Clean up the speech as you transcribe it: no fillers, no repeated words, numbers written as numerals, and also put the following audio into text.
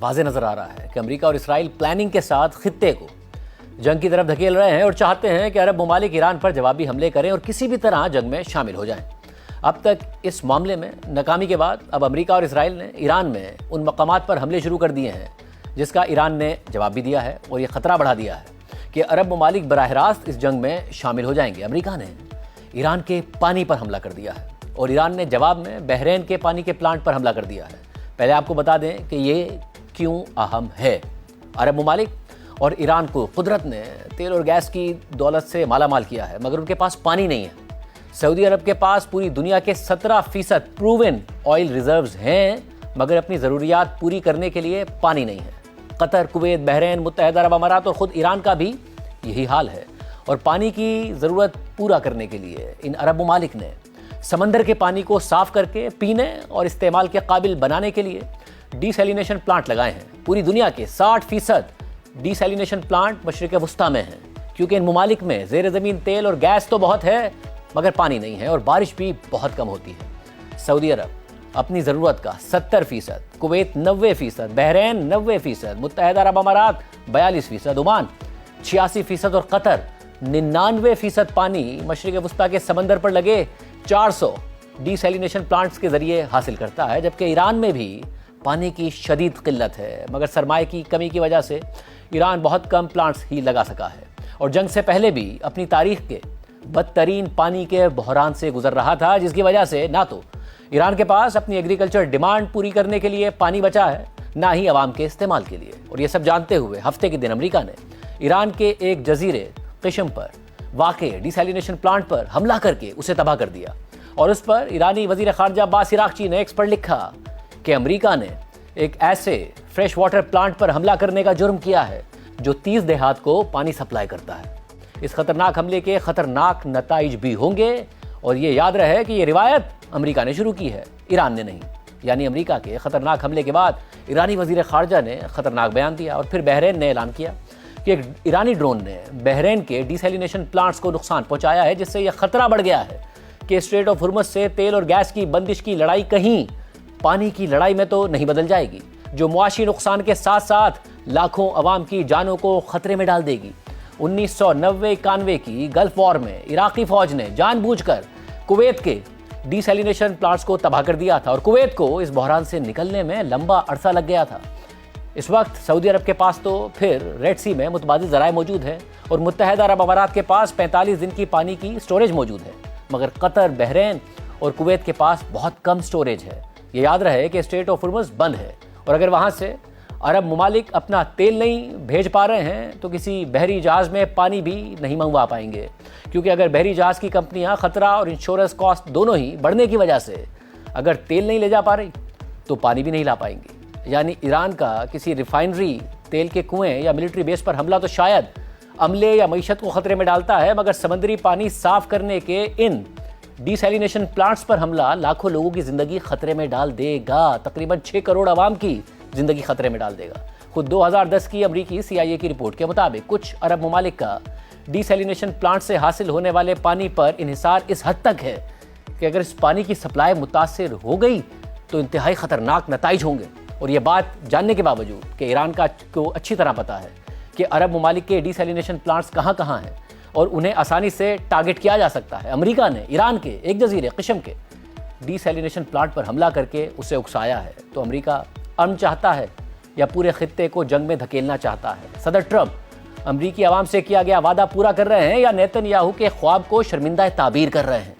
واضح نظر آ رہا ہے کہ امریکہ اور اسرائیل پلاننگ کے ساتھ خطے کو جنگ کی طرف دھکیل رہے ہیں اور چاہتے ہیں کہ عرب ممالک ایران پر جوابی حملے کریں اور کسی بھی طرح جنگ میں شامل ہو جائیں۔ اب تک اس معاملے میں ناکامی کے بعد اب امریکہ اور اسرائیل نے ایران میں ان مقامات پر حملے شروع کر دیے ہیں جس کا ایران نے جواب بھی دیا ہے اور یہ خطرہ بڑھا دیا ہے کہ عرب ممالک براہ راست اس جنگ میں شامل ہو جائیں گے۔ امریکہ نے ایران کے پانی پر حملہ کر دیا ہے اور ایران نے جواب میں بحرین کے پانی کے پلانٹ پر حملہ کر دیا ہے۔ پہلے آپ کو بتا دیں کہ یہ کیوں اہم ہے۔ عرب ممالک اور ایران کو قدرت نے تیل اور گیس کی دولت سے مالا مال کیا ہے، مگر ان کے پاس پانی نہیں ہے۔ سعودی عرب کے پاس پوری دنیا کے 17% پروون آئل ریزروز ہیں، مگر اپنی ضروریات پوری کرنے کے لیے پانی نہیں ہے۔ قطر، کویت، بحرین، متحدہ عرب امارات اور خود ایران کا بھی یہی حال ہے، اور پانی کی ضرورت پورا کرنے کے لیے ان عرب ممالک نے سمندر کے پانی کو صاف کر کے پینے اور استعمال کے قابل بنانے کے لیے ڈی سیلینیشن پلانٹ لگائے ہیں۔ پوری دنیا کے 60% ڈی سیلینیشن پلانٹ مشرق وسطیٰ میں ہیں، کیونکہ ان ممالک میں زیر زمین تیل اور گیس تو بہت ہے مگر پانی نہیں ہے اور بارش بھی بہت کم ہوتی ہے۔ سعودی عرب اپنی ضرورت کا 70%، کویت 90%، بحرین 90%، متحدہ عرب امارات 42%، عمان 86% اور قطر 99% پانی مشرق وسطیٰ کے سمندر پر لگے 400 ڈی سیلینیشن پلانٹس کے ذریعے حاصل کرتا ہے، جبکہ ایران میں بھی پانی کی شدید قلت ہے، مگر سرمایہ کی کمی کی وجہ سے ایران بہت کم پلانٹس ہی لگا سکا ہے اور جنگ سے پہلے بھی اپنی تاریخ کے بدترین پانی کے بحران سے گزر رہا تھا، جس کی وجہ سے نہ تو ایران کے پاس اپنی ایگریکلچر ڈیمانڈ پوری کرنے کے لیے پانی بچا ہے، نہ ہی عوام کے استعمال کے لیے۔ اور یہ سب جانتے ہوئے ہفتے کے دن امریکہ نے ایران کے ایک جزیرے قشم پر واقع ڈی سیلینیشن پلانٹ پر حملہ کر کے اسے تباہ کر دیا، اور اس پر ایرانی وزیر خارجہ عباس عراقچی نے ایکس پر لکھا کہ امریکہ نے ایک ایسے فریش واٹر پلانٹ پر حملہ کرنے کا جرم کیا ہے جو 30 دیہات کو پانی سپلائی کرتا ہے۔ اس خطرناک حملے کے خطرناک نتائج بھی ہوں گے، اور یہ یاد رہے کہ یہ روایت امریکہ نے شروع کی ہے، ایران نے نہیں۔ یعنی امریکہ کے خطرناک حملے کے بعد ایرانی وزیر خارجہ نے خطرناک بیان دیا، اور پھر بحرین نے اعلان کیا کہ ایک ایرانی ڈرون نے بحرین کے ڈی سیلینیشن پلانٹس کو نقصان پہنچایا ہے، جس سے یہ خطرہ بڑھ گیا ہے کہ اسٹریٹ آف ہرمز سے تیل اور گیس کی بندش کی لڑائی کہیں پانی کی لڑائی میں تو نہیں بدل جائے گی، جو معاشی نقصان کے ساتھ ساتھ لاکھوں عوام کی جانوں کو خطرے میں ڈال دے گی۔ 1990-91 کی گلف وار میں عراقی فوج نے جان بوجھ کر کویت کے ڈی سیلینیشن پلانٹس کو تباہ کر دیا تھا، اور کویت کو اس بحران سے نکلنے میں لمبا عرصہ لگ گیا تھا۔ اس وقت سعودی عرب کے پاس تو پھر ریڈ سی میں متبادل ذرائع موجود ہیں، اور متحدہ عرب امارات کے پاس 45 دن کی پانی کی سٹوریج موجود ہے، مگر قطر، بحرین اور کویت کے پاس بہت کم سٹوریج ہے۔ یہ یاد رہے کہ اسٹریٹ آف ہرمز بند ہے، اور اگر وہاں سے عرب ممالک اپنا تیل نہیں بھیج پا رہے ہیں تو کسی بحری جہاز میں پانی بھی نہیں منگوا پائیں گے، کیونکہ اگر بحری جہاز کی کمپنیاں خطرہ اور انشورنس کاسٹ دونوں ہی بڑھنے کی وجہ سے اگر تیل نہیں لے جا پا رہی تو پانی بھی نہیں لا پائیں گی۔ یعنی ایران کا کسی ریفائنری، تیل کے کنویں یا ملٹری بیس پر حملہ تو شاید عملے یا معیشت کو خطرے میں ڈالتا ہے، مگر سمندری پانی صاف کرنے کے ان ڈی سیلینیشن پلانٹس پر حملہ لاکھوں لوگوں کی زندگی خطرے میں ڈال دے گا، تقریباً 6 کروڑ عوام کی زندگی خطرے میں ڈال دے گا۔ خود 2010 کی امریکی CIA کی رپورٹ کے مطابق کچھ عرب ممالک کا ڈی سیلینیشن پلانٹ سے حاصل ہونے والے پانی پر انحصار اس حد تک ہے کہ اگر اس پانی کی سپلائی متاثر ہو گئی تو انتہائی خطرناک نتائج ہوں گے۔ اور یہ بات جاننے کے باوجود کہ ایران کو اچھی طرح پتا ہے کہ عرب ممالک کے ڈی سیلینیشن پلانٹس کہاں کہاں ہیں اور انہیں آسانی سے ٹارگٹ کیا جا سکتا ہے، امریکہ نے ایران کے ایک جزیرے قشم کے ڈی سیلینیشن پلانٹ پر حملہ کر کے اسے اکسایا ہے۔ تو امریکہ امن چاہتا ہے یا پورے خطے کو جنگ میں دھکیلنا چاہتا ہے؟ صدر ٹرمپ امریکی عوام سے کیا گیا وعدہ پورا کر رہے ہیں یا نیتن یاہو کے خواب کو شرمندہ تعبیر کر رہے ہیں؟